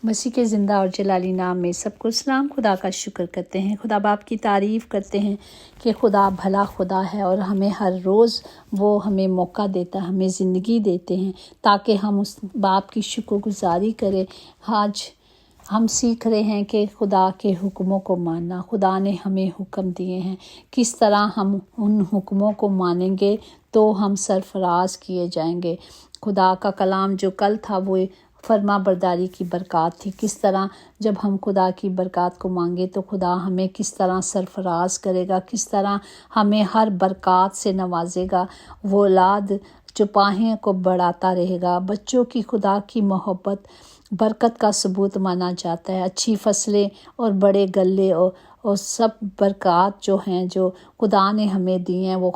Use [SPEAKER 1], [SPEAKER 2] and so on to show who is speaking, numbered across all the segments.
[SPEAKER 1] مسیح کے زندہ اور جلالی نام میں سب کو سلام۔ خدا کا شکر کرتے ہیں، خدا باپ کی تعریف کرتے ہیں کہ خدا بھلا خدا ہے اور ہمیں ہر روز وہ ہمیں موقع دیتا ہے، ہمیں زندگی دیتے ہیں تاکہ ہم اس باپ کی شکر گزاری کریں۔ آج ہم سیکھ رہے ہیں کہ خدا کے حکموں کو ماننا۔ خدا نے ہمیں حکم دیے ہیں، کس طرح ہم ان حکموں کو مانیں گے تو ہم سرفراز کیے جائیں گے۔ خدا کا کلام جو کل تھا وہ فرما برداری کی برکات تھی۔ کس طرح جب ہم خدا کی برکات کو مانگے تو خدا ہمیں کس طرح سرفراز کرے گا، کس طرح ہمیں ہر برکات سے نوازے گا۔ وہ اولاد جو پاہیں کو بڑھاتا رہے گا۔ بچوں کی خدا کی محبت برکت کا ثبوت مانا جاتا ہے۔ اچھی فصلیں اور بڑے غلے اور سب برکات جو ہیں جو خدا نے ہمیں دی ہیں وہ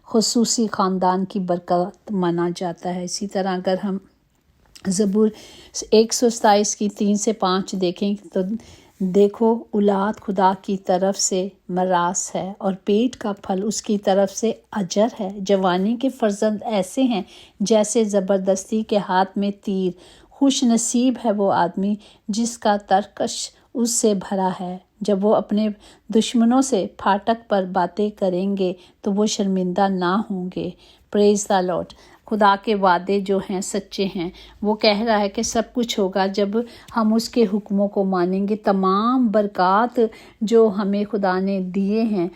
[SPEAKER 1] خصوصی خاندان کی برکت مانا جاتا ہے۔ اسی طرح اگر ہم زبور 127 کی 3 سے 5 دیکھیں تو دیکھو، اولاد خدا کی طرف سے میراث ہے اور پیٹ کا پھل اس کی طرف سے اجر ہے۔ جوانی کے فرزند ایسے ہیں جیسے زبردستی کے ہاتھ میں تیر۔ خوش نصیب ہے وہ آدمی جس کا ترکش اس سے بھرا ہے۔ جب وہ اپنے دشمنوں سے پھاٹک پر باتیں کریں گے تو وہ شرمندہ نہ ہوں گے۔ پریز دی لارڈ۔ خدا کے وعدے جو ہیں سچے ہیں۔ وہ کہہ رہا ہے کہ سب کچھ ہوگا جب ہم اس کے حکموں کو مانیں گے۔ تمام برکات جو ہمیں خدا نے دیے ہیں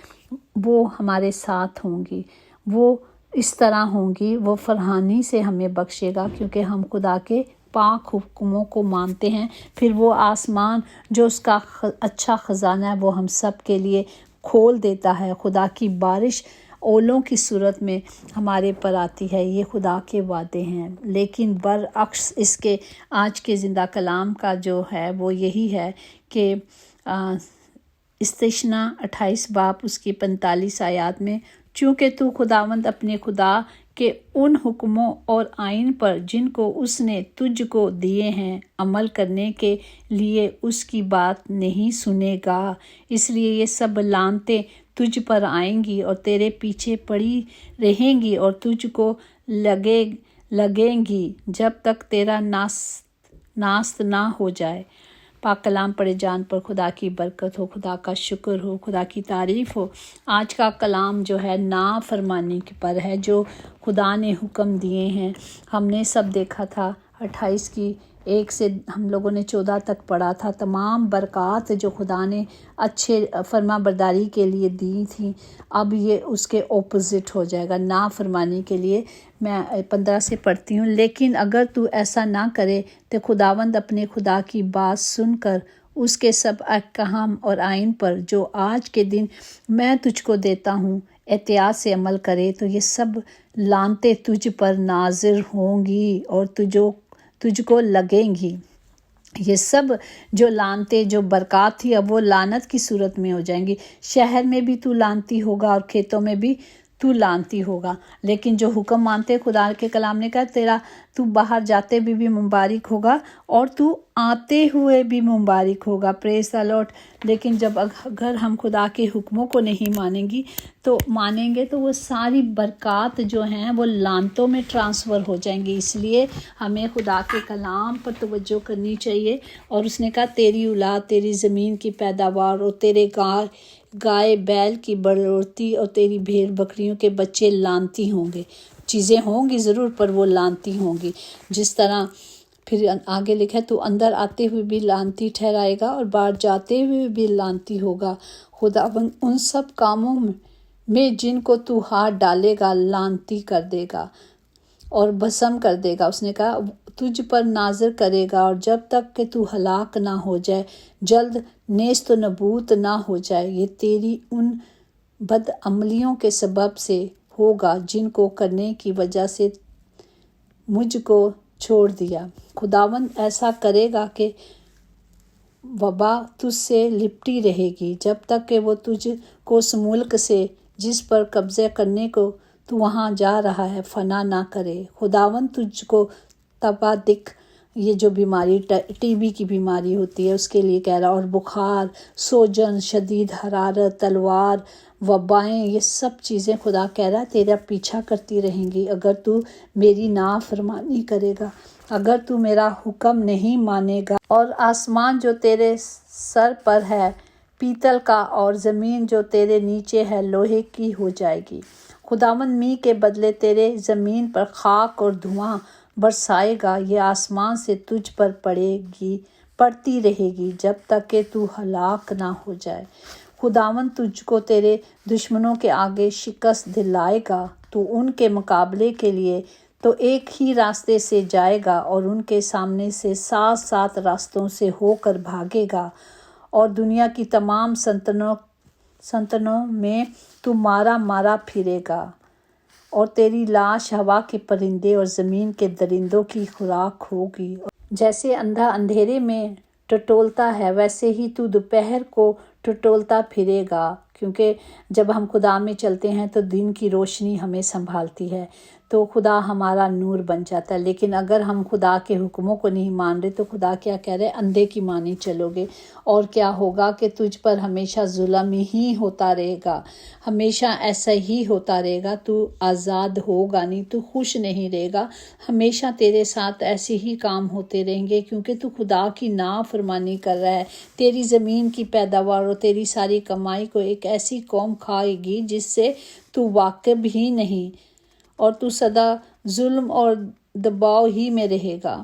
[SPEAKER 1] وہ ہمارے ساتھ ہوں گی۔ وہ اس طرح ہوں گی، وہ فراخی سے ہمیں بخشے گا کیونکہ ہم خدا کے پاک حکموں کو مانتے ہیں۔ پھر وہ آسمان جو اس کا اچھا خزانہ ہے وہ ہم سب کے لیے کھول دیتا ہے۔ خدا کی بارش اولوں کی صورت میں ہمارے پر آتی ہے۔ یہ خدا کے وعدے ہیں، لیکن برعکس اس کے آج کے زندہ کلام کا جو ہے وہ یہی ہے کہ استثنا 28 باب اس کی 45 آیات میں، چونکہ تو خداوند اپنے خدا کہ ان حکموں اور آئین پر جن کو اس نے تجھ کو دیے ہیں عمل کرنے کے لیے اس کی بات نہیں سنے گا، اس لیے یہ سب لعنتیں تجھ پر آئیں گی اور تیرے پیچھے پڑی رہیں گی اور تجھ کو لگیں گی جب تک تیرا ناست نہ ہو جائے۔ پاک کلام پڑھے جان پر خدا کی برکت ہو، خدا کا شکر ہو، خدا کی تعریف ہو۔ آج کا کلام جو ہے نافرمانی پر ہے، جو خدا نے حکم دیے ہیں۔ ہم نے سب دیکھا تھا 28 کی 1 سے ہم لوگوں نے 14 تک پڑھا تھا۔ تمام برکات جو خدا نے اچھے فرما برداری کے لیے دی تھیں، اب یہ اس کے اپوزٹ ہو جائے گا نافرمانی کے لیے۔ میں 15 سے پڑھتی ہوں۔ لیکن اگر تو ایسا نہ کرے تو خداوند اپنے خدا کی بات سن کر اس کے سب احکام اور آئین پر جو آج کے دن میں تجھ کو دیتا ہوں احتیاط سے عمل کرے تو یہ سب لعنتیں تجھ پر نازل ہوں گی اور تجھ کو لگیں گی۔ یہ سب جو لعنتیں جو برکات تھی اب وہ لعنت کی صورت میں ہو جائیں گی۔ شہر میں بھی تو لعنتی ہوگا اور کھیتوں میں بھی تو لعنتی ہوگا۔ لیکن جو حکم مانتے خدا کے کلام نے کہا تو باہر جاتے بھی مبارک ہوگا اور تو آتے ہوئے بھی مبارک ہوگا۔ پریز دی لارڈ۔ لیکن جب اگر ہم خدا کے حکموں کو نہیں مانیں گے تو وہ ساری برکات جو ہیں وہ لعنتوں میں ٹرانسفر ہو جائیں گی۔ اس لیے ہمیں خدا کے کلام پر توجہ کرنی چاہیے۔ اور اس نے کہا تیری اولاد، تیری زمین کی پیداوار اور تیرے گائے بیل کی بڑھوتری اور تیری بھیڑ بکریوں کے بچے لعنتی ہوں گے۔ چیزیں ہوں گی ضرور پر وہ لعنتی ہوں گی۔ جس طرح پھر آگے لکھا ہے تو اندر آتے ہوئے بھی لعنتی ٹھہرائے گا اور باہر جاتے ہوئے بھی لعنتی ہوگا۔ خدا ان سب کاموں میں جن کو تو ہاتھ ڈالے گا لعنتی کر دے گا اور بھسم کر دے گا۔ اس نے کہا تجھ پر نازل کرے گا اور جب تک کہ تو ہلاک نہ ہو جائے، جلد نیست و نبود نہ ہو جائے۔ یہ تیری ان بدعملیوں کے سبب سے ہوگا جن کو کرنے کی وجہ سے مجھ کو چھوڑ دیا۔ خداوند ایسا کرے گا کہ وبا تجھ سے لپٹی رہے گی جب تک کہ وہ تجھ کو اس ملک سے جس پر قبضہ کرنے کو تو وہاں جا رہا ہے فنا نہ کرے۔ خداوند تجھ کو تبادک، یہ جو بیماری ٹی بی کی بیماری ہوتی ہے اس کے لیے کہہ رہا، اور بخار، سوجن، شدید حرارت، تلوار، وبائیں، یہ سب چیزیں خدا کہہ رہا ہے تیرا پیچھا کرتی رہیں گی اگر تو میری نافرمانی کرے گا، اگر تو میرا حکم نہیں مانے گا۔ اور آسمان جو تیرے سر پر ہے پیتل کا، اور زمین جو تیرے نیچے ہے لوہے کی ہو جائے گی۔ خداوند می کے بدلے تیرے زمین پر خاک اور دھواں برسائے گا، یہ آسمان سے تجھ پر پڑتی رہے گی جب تک کہ تو ہلاک نہ ہو جائے۔ خداوند تجھ کو تیرے دشمنوں کے آگے شکست دلائے گا، تو ان کے مقابلے کے لیے تو ایک ہی راستے سے جائے گا اور ان کے سامنے سے 7 راستوں سے ہو کر بھاگے گا، اور دنیا کی تمام سلطنتوں میں تو مارا مارا پھرے گا، اور تیری لاش ہوا کے پرندے اور زمین کے درندوں کی خوراک ہوگی۔ جیسے اندھا اندھیرے میں ٹٹولتا ہے ویسے ہی تو دوپہر کو ٹٹولتا پھرے گا، کیونکہ جب ہم خدا میں چلتے ہیں تو دن کی روشنی ہمیں سنبھالتی ہے، تو خدا ہمارا نور بن جاتا ہے۔ لیکن اگر ہم خدا کے حکموں کو نہیں مان رہے تو خدا کیا کہہ رہے؟ اندھے کی مانی چلو گے، اور کیا ہوگا کہ تجھ پر ہمیشہ ظلم ہی ہوتا رہے گا، ہمیشہ ایسا ہی ہوتا رہے گا، تو آزاد ہوگا نہیں، تو خوش نہیں رہے گا، ہمیشہ تیرے ساتھ ایسے ہی کام ہوتے رہیں گے، کیونکہ تو خدا کی نافرمانی کر رہا ہے۔ تیری زمین کی پیداوار اور تیری ساری کمائی کو ایک ایسی قوم کھائے گی جس سے تو واقف ہی نہیں، اور تو سدا ظلم اور دباؤ ہی میں رہے گا،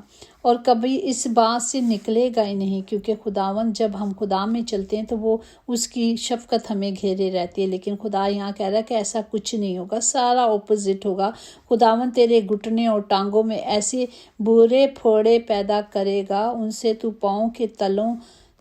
[SPEAKER 1] اور کبھی اس بات سے نکلے گا ہی نہیں، کیونکہ خداوند جب ہم خدا میں چلتے ہیں تو وہ اس کی شفقت ہمیں گھیرے رہتی ہے۔ لیکن خدا یہاں کہہ رہا ہے کہ ایسا کچھ نہیں ہوگا، سارا اپوزٹ ہوگا۔ خداوند تیرے گھٹنے اور ٹانگوں میں ایسے برے پھوڑے پیدا کرے گا، ان سے تو پاؤں کے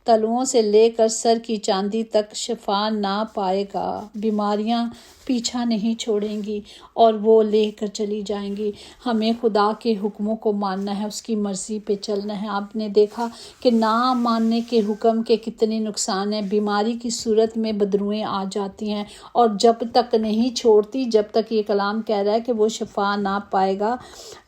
[SPEAKER 1] تلوؤں سے لے کر سر کی چاندی تک شفا نہ پائے گا۔ بیماریاں پیچھا نہیں چھوڑیں گی اور وہ لے کر چلی جائیں گی۔ ہمیں خدا کے حکموں کو ماننا ہے، اس کی مرضی پہ چلنا ہے۔ آپ نے دیکھا کہ نہ ماننے کے حکم کے کتنے نقصان ہیں۔ بیماری کی صورت میں بدروئیں آ جاتی ہیں، اور جب تک نہیں چھوڑتی، جب تک یہ کلام کہہ رہا ہے کہ وہ شفا نہ پائے گا،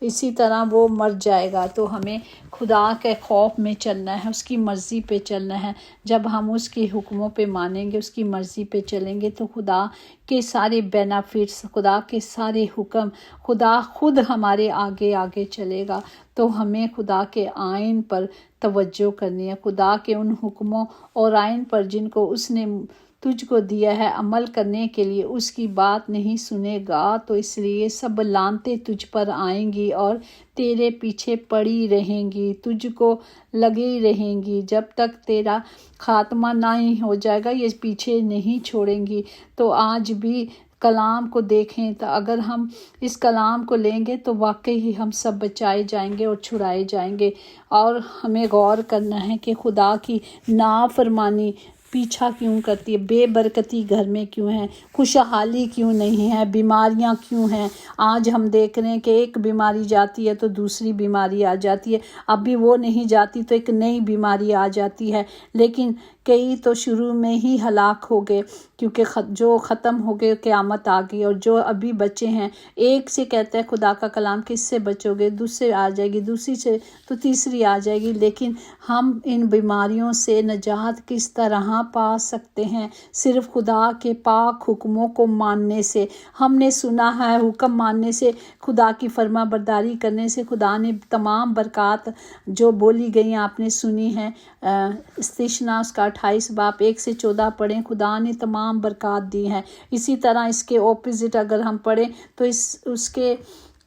[SPEAKER 1] اسی طرح وہ مر جائے گا۔ تو ہمیں خدا کے خوف میں چلنا ہے، اس کی مرضی پہ چلنا ہے۔ جب ہم اس کے حکموں پہ مانیں گے، اس کی مرضی پہ چلیں گے، تو خدا کے سارے بینیفٹس، خدا کے سارے حکم، خدا خود ہمارے آگے آگے چلے گا۔ تو ہمیں خدا کے آئین پر توجہ کرنی ہے، خدا کے ان حکموں اور آئین پر جن کو اس نے تجھ کو دیا ہے عمل کرنے کے لیے۔ اس کی بات نہیں سنے گا تو اس لیے سب لعنتیں تجھ پر آئیں گی اور تیرے پیچھے پڑی رہیں گی، تجھ کو لگی رہیں گی جب تک تیرا خاتمہ نہ ہی ہو جائے گا، یہ پیچھے نہیں چھوڑیں گی۔ تو آج بھی کلام کو دیکھیں، تو اگر ہم اس کلام کو لیں گے تو واقعی ہی ہم سب بچائے جائیں گے اور چھڑائے جائیں گے۔ اور ہمیں غور کرنا ہے کہ خدا کی نافرمانی پیچھا کیوں کرتی ہے، بے برکتی گھر میں کیوں ہے، خوشحالی کیوں نہیں ہے، بیماریاں کیوں ہیں۔ آج ہم دیکھ رہے ہیں کہ ایک بیماری جاتی ہے تو دوسری بیماری آ جاتی ہے، ابھی وہ نہیں جاتی تو ایک نئی بیماری آ جاتی ہے۔ لیکن کئی تو شروع میں ہی ہلاک ہو گئے، کیونکہ جو ختم ہو گئے قیامت آ گئی، اور جو ابھی بچے ہیں، ایک سے کہتا ہے خدا کا کلام کس سے بچو گے، دوسرے آ جائے گی، دوسری سے تو تیسری آ جائے گی۔ لیکن ہم ان بیماریوں سے نجات کس طرح پا سکتے ہیں؟ صرف خدا کے پاک حکموں کو ماننے سے۔ ہم نے سنا ہے حکم ماننے سے، خدا کی فرما برداری کرنے سے خدا نے تمام برکات جو بولی گئی آپ نے سنی ہیں، استثنا اس کا 28 باب 1 سے 14 پڑھیں، خدا نے تمام برکات دی ہیں۔ اسی طرح اس کے اپوزٹ اگر ہم پڑھیں تو اس کے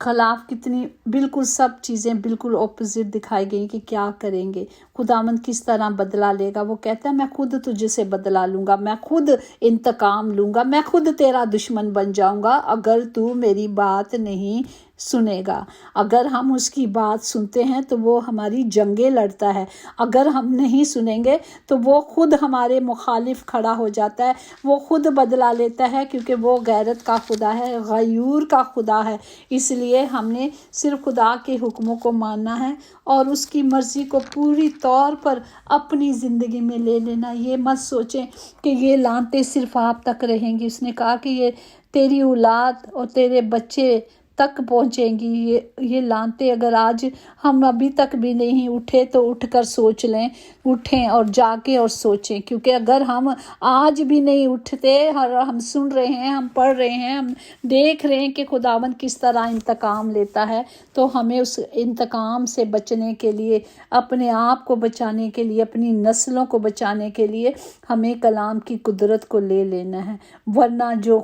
[SPEAKER 1] خلاف کتنی بالکل سب چیزیں بالکل اپوزٹ دکھائی گئی کہ کیا کریں گے، خداوند کس طرح بدلہ لے گا۔ وہ کہتا ہے میں خود تجھ سے بدلہ لوں گا، میں خود انتقام لوں گا، میں خود تیرا دشمن بن جاؤں گا اگر تو میری بات نہیں سنے گا۔ اگر ہم اس کی بات سنتے ہیں تو وہ ہماری جنگیں لڑتا ہے، اگر ہم نہیں سنیں گے تو وہ خود ہمارے مخالف کھڑا ہو جاتا ہے، وہ خود بدلہ لیتا ہے، کیونکہ وہ غیرت کا خدا ہے، غیور کا خدا ہے۔ اس لیے ہم نے صرف خدا کے حکموں کو ماننا ہے اور اس کی مرضی کو پوری طور پر اپنی زندگی میں لے لینا۔ یہ مت سوچیں کہ یہ لعنتیں صرف آپ تک رہیں گی۔ اس نے کہا کہ یہ تیری اولاد اور تیرے بچے تک پہنچیں گی۔ یہ لانتے اگر آج ہم ابھی تک بھی نہیں اٹھے تو اٹھ کر سوچ لیں، اٹھیں اور جا کے اور سوچیں، کیونکہ اگر ہم آج بھی نہیں اٹھتے اور ہم سن رہے ہیں، ہم پڑھ رہے ہیں، ہم دیکھ رہے ہیں کہ خداوند کس طرح انتقام لیتا ہے، تو ہمیں اس انتقام سے بچنے کے لیے، اپنے آپ کو بچانے کے لیے، اپنی نسلوں کو بچانے کے لیے ہمیں کلام کی قدرت کو لے لینا ہے۔ ورنہ جو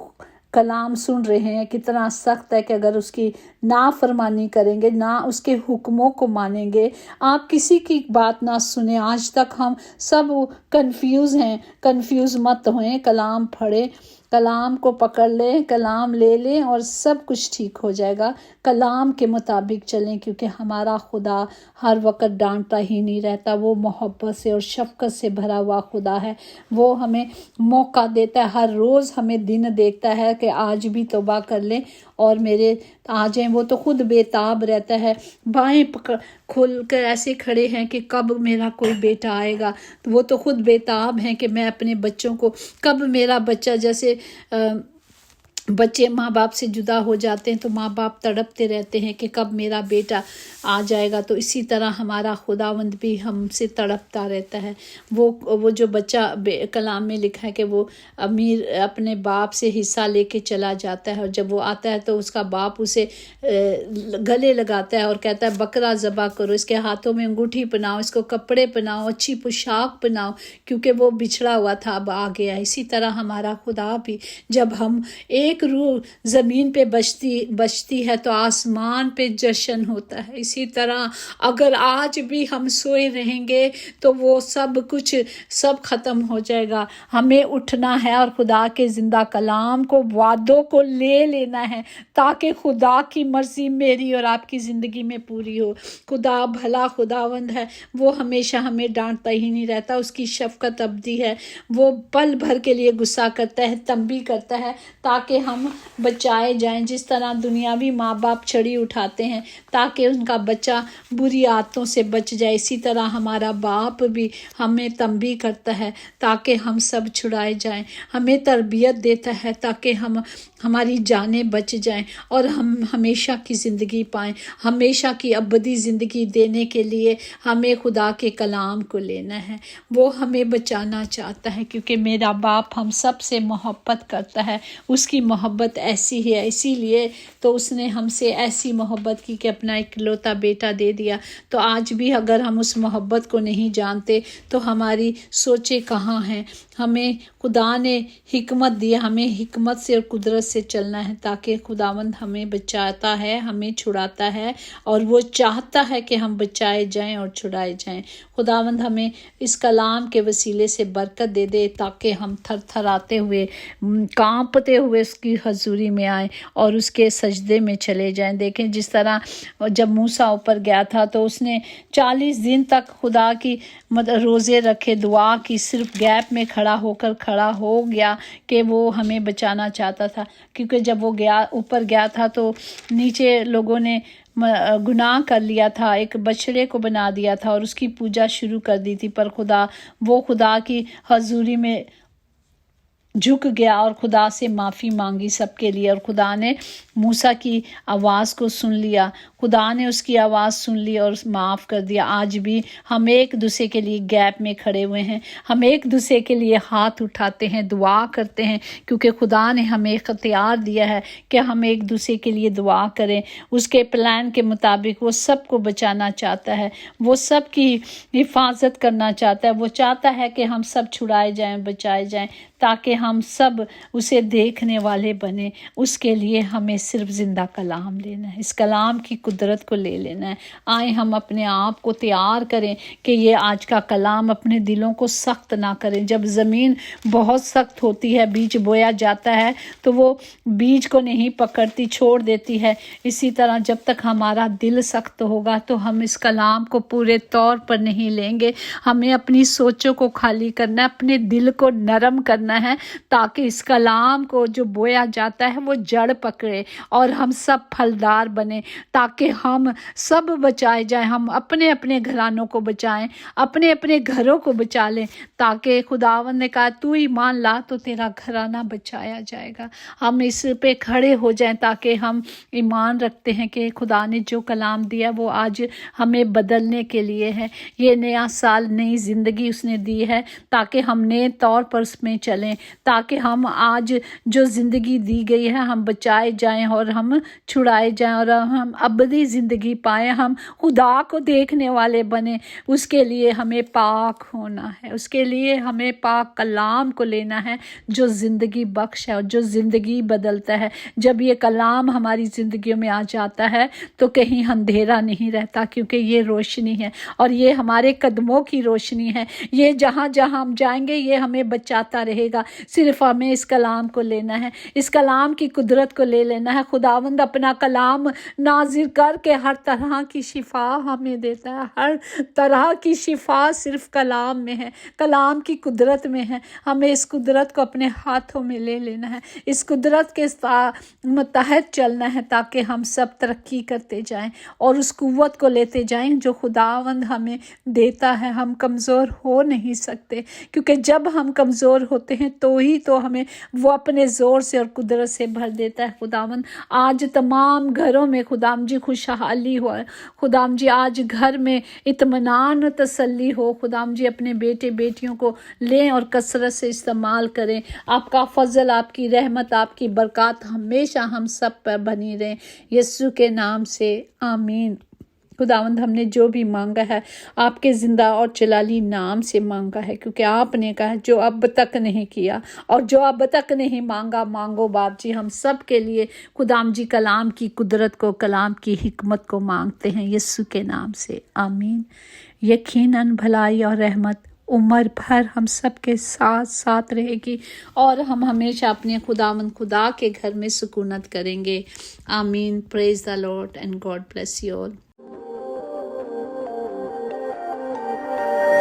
[SPEAKER 1] کلام سن رہے ہیں کتنا سخت ہے کہ اگر اس کی نافرمانی کریں گے، نہ اس کے حکموں کو مانیں گے، آپ کسی کی بات نہ سنیں۔ آج تک ہم سب کنفیوز ہیں، کنفیوز مت ہوئیں، کلام پڑھیں، کلام کو پکڑ لیں، کلام لے لیں اور سب کچھ ٹھیک ہو جائے گا۔ کلام کے مطابق چلیں، کیونکہ ہمارا خدا ہر وقت ڈانٹتا ہی نہیں رہتا، وہ محبت سے اور شفقت سے بھرا ہوا خدا ہے۔ وہ ہمیں موقع دیتا ہے، ہر روز ہمیں دن دیکھتا ہے کہ آج بھی توبہ کر لیں اور میرے آ جائیں۔ وہ تو خود بے تاب رہتا ہے، بائیں کھول کر ایسے کھڑے ہیں کہ کب میرا کوئی بیٹا آئے گا۔ وہ تو خود بے تاب ہیں کہ میں اپنے بچوں کو، کب میرا بچہ، جیسے بچے ماں باپ سے جدا ہو جاتے ہیں تو ماں باپ تڑپتے رہتے ہیں کہ کب میرا بیٹا آ جائے گا، تو اسی طرح ہمارا خداوند بھی ہم سے تڑپتا رہتا ہے۔ وہ جو بچہ کلام میں لکھا ہے کہ وہ امیر اپنے باپ سے حصہ لے کے چلا جاتا ہے، اور جب وہ آتا ہے تو اس کا باپ اسے گلے لگاتا ہے اور کہتا ہے بکرا ذبح کرو، اس کے ہاتھوں میں انگوٹھی پہناؤ، اس کو کپڑے پہناؤ، اچھی پوشاک پہناؤ، کیونکہ وہ بچھڑا ہوا تھا، اب آ گیا۔ اسی طرح ہمارا خدا بھی، جب ہم ایک روح زمین پہ بچتی ہے تو آسمان پہ جشن ہوتا ہے۔ اسی طرح اگر آج بھی ہم سوئے رہیں گے تو وہ سب کچھ سب ختم ہو جائے گا۔ ہمیں اٹھنا ہے اور خدا کے زندہ کلام کو، وعدوں کو لے لینا ہے، تاکہ خدا کی مرضی میری اور آپ کی زندگی میں پوری ہو۔ خدا بھلا خداوند ہے، وہ ہمیشہ ہمیں ڈانٹتا ہی نہیں رہتا، اس کی شفقت ابدی ہے، وہ پل بھر کے لیے غصہ کرتا ہے، تنبیہ کرتا ہے تاکہ ہم بچائے جائیں۔ جس طرح دنیاوی ماں باپ چھڑی اٹھاتے ہیں تاکہ ان کا بچہ بری عادتوں سے بچ جائے، اسی طرح ہمارا باپ بھی ہمیں تنبیہ کرتا ہے تاکہ ہم سب چھڑائے جائیں، ہمیں تربیت دیتا ہے تاکہ ہماری جانیں بچ جائیں اور ہم ہمیشہ کی زندگی پائیں۔ ہمیشہ کی ابدی زندگی دینے کے لیے ہمیں خدا کے کلام کو لینا ہے۔ وہ ہمیں بچانا چاہتا ہے، کیونکہ میرا باپ ہم سب سے محبت کرتا ہے، اس کی محبت ایسی ہے، اسی لیے تو اس نے ہم سے ایسی محبت کی کہ اپنا اکلوتا بیٹا دے دیا۔ تو آج بھی اگر ہم اس محبت کو نہیں جانتے تو ہماری سوچیں کہاں ہیں؟ ہمیں خدا نے حکمت دی، ہمیں حکمت سے اور قدرت سے چلنا ہے، تاکہ خداوند ہمیں بچاتا ہے، ہمیں چھڑاتا ہے، اور وہ چاہتا ہے کہ ہم بچائے جائیں اور چھڑائے جائیں۔ خداوند ہمیں اس کلام کے وسیلے سے برکت دے دے تاکہ ہم تھر تھراتے ہوئے، کانپتے ہوئے اس کی حضوری میں آئیں اور اس کے سجدے میں چلے جائیں۔ دیکھیں جس طرح جب موسیٰ اوپر گیا تھا تو اس نے 40 دن تک خدا کی روزے رکھے، دعا کی، صرف گیپ میں کھڑا ہو گیا کہ وہ ہمیں بچانا چاہتا تھا، کیونکہ جب وہ اوپر گیا تھا تو نیچے لوگوں نے گناہ کر لیا تھا، ایک بچڑے کو بنا دیا تھا اور اس کی پوجا شروع کر دی تھی، پر خدا کی حضوری میں جھک گیا اور خدا سے معافی مانگی سب کے لیے، اور خدا نے موسیٰ کی آواز کو سن لیا، خدا نے اس کی آواز سن لی اور معاف کر دیا۔ آج بھی ہم ایک دوسرے کے لیے گیپ میں کھڑے ہوئے ہیں، ہم ایک دوسرے کے لیے ہاتھ اٹھاتے ہیں، دعا کرتے ہیں، کیونکہ خدا نے ہمیں اختیار دیا ہے کہ ہم ایک دوسرے کے لیے دعا کریں۔ اس کے پلان کے مطابق وہ سب کو بچانا چاہتا ہے، وہ سب کی حفاظت کرنا چاہتا ہے، وہ چاہتا ہے کہ ہم سب چھڑائے جائیں، بچائے جائیں، تاکہ ہم سب اسے دیکھنے والے بنیں۔ اس کے لیے ہمیں صرف زندہ کلام لینا ہے، اس کلام کی قدرت کو لے لینا ہے۔ آئیں ہم اپنے آپ کو تیار کریں کہ یہ آج کا کلام اپنے دلوں کو سخت نہ کریں۔ جب زمین بہت سخت ہوتی ہے، بیج بویا جاتا ہے تو وہ بیج کو نہیں پکڑتی، چھوڑ دیتی ہے۔ اسی طرح جب تک ہمارا دل سخت ہوگا تو ہم اس کلام کو پورے طور پر نہیں لیں گے۔ ہمیں اپنی سوچوں کو خالی کرنا ہے، اپنے دل کو نرم کرنا ہے، تاکہ اس کلام کو جو بویا جاتا ہے وہ جڑ پکڑے، اور ہم سب پھلدار بنے، تاکہ ہم سب بچائے جائیں، ہم اپنے اپنے گھرانوں کو بچائیں، اپنے اپنے گھروں کو بچا لیں، تاکہ خداوند نے کہا تو ایمان لا تو تیرا گھرانہ بچایا جائے گا۔ ہم اس پہ کھڑے ہو جائیں تاکہ ہم ایمان رکھتے ہیں کہ خدا نے جو کلام دیا وہ آج ہمیں بدلنے کے لیے ہے۔ یہ نیا سال، نئی زندگی اس نے دی ہے تاکہ ہم نئے طور پر اس میں چلیں، تاکہ ہم آج جو زندگی دی گئی ہے ہم بچائے جائیں اور ہم چھڑائے جائیں اور ہم ابدی زندگی پائیں، ہم خدا کو دیکھنے والے بنیں۔ اس کے لیے ہمیں پاک ہونا ہے، اس کے لیے ہمیں پاک کلام کو لینا ہے جو زندگی بخش ہے اور جو زندگی بدلتا ہے۔ جب یہ کلام ہماری زندگیوں میں آ جاتا ہے تو کہیں اندھیرا نہیں رہتا، کیونکہ یہ روشنی ہے اور یہ ہمارے قدموں کی روشنی ہے۔ یہ جہاں جہاں ہم جائیں گے یہ ہمیں بچاتا رہے گا، صرف ہمیں اس کلام کو لینا ہے، اس کلام کی قدرت کو لے لینا ہے۔ خداوند اپنا کلام نازل کر کے ہر طرح کی شفا ہمیں دیتا ہے، ہر طرح کی شفا صرف کلام میں ہے، کلام کی قدرت میں ہے۔ ہمیں اس قدرت کو اپنے ہاتھوں میں لے لینا ہے، اس قدرت کے متحد چلنا ہے تاکہ ہم سب ترقی کرتے جائیں اور اس قوت کو لیتے جائیں جو خداوند ہمیں دیتا ہے۔ ہم کمزور ہو نہیں سکتے، کیونکہ جب ہم کمزور ہوتے ہیں تو ہی تو ہمیں وہ اپنے زور سے اور قدرت سے بھر دیتا ہے۔ خداوند آج تمام گھروں میں خداوند جی خوشحالی ہو، خداوند جی آج گھر میں اطمینان و تسلی ہو۔ خداوند جی اپنے بیٹے بیٹیوں کو لیں اور کثرت سے استعمال کریں۔ آپ کا فضل، آپ کی رحمت، آپ کی برکات ہمیشہ ہم سب پر بنی رہیں، یسوع کے نام سے آمین۔ خداوند ہم نے جو بھی مانگا ہے آپ کے زندہ اور جلالی نام سے مانگا ہے، کیونکہ آپ نے کہا جو اب تک نہیں کیا اور جو اب تک نہیں مانگا مانگو باپ جی۔ ہم سب کے لیے خداوند جی کلام کی قدرت کو، کلام کی حکمت کو مانگتے ہیں، یسوع کے نام سے آمین۔ یقیناً بھلائی اور رحمت عمر بھر ہم سب کے ساتھ ساتھ رہے گی اور ہم ہمیشہ اپنے خداوند خدا کے گھر میں سکونت کریں گے، amen. Praise the Lord and God bless you all.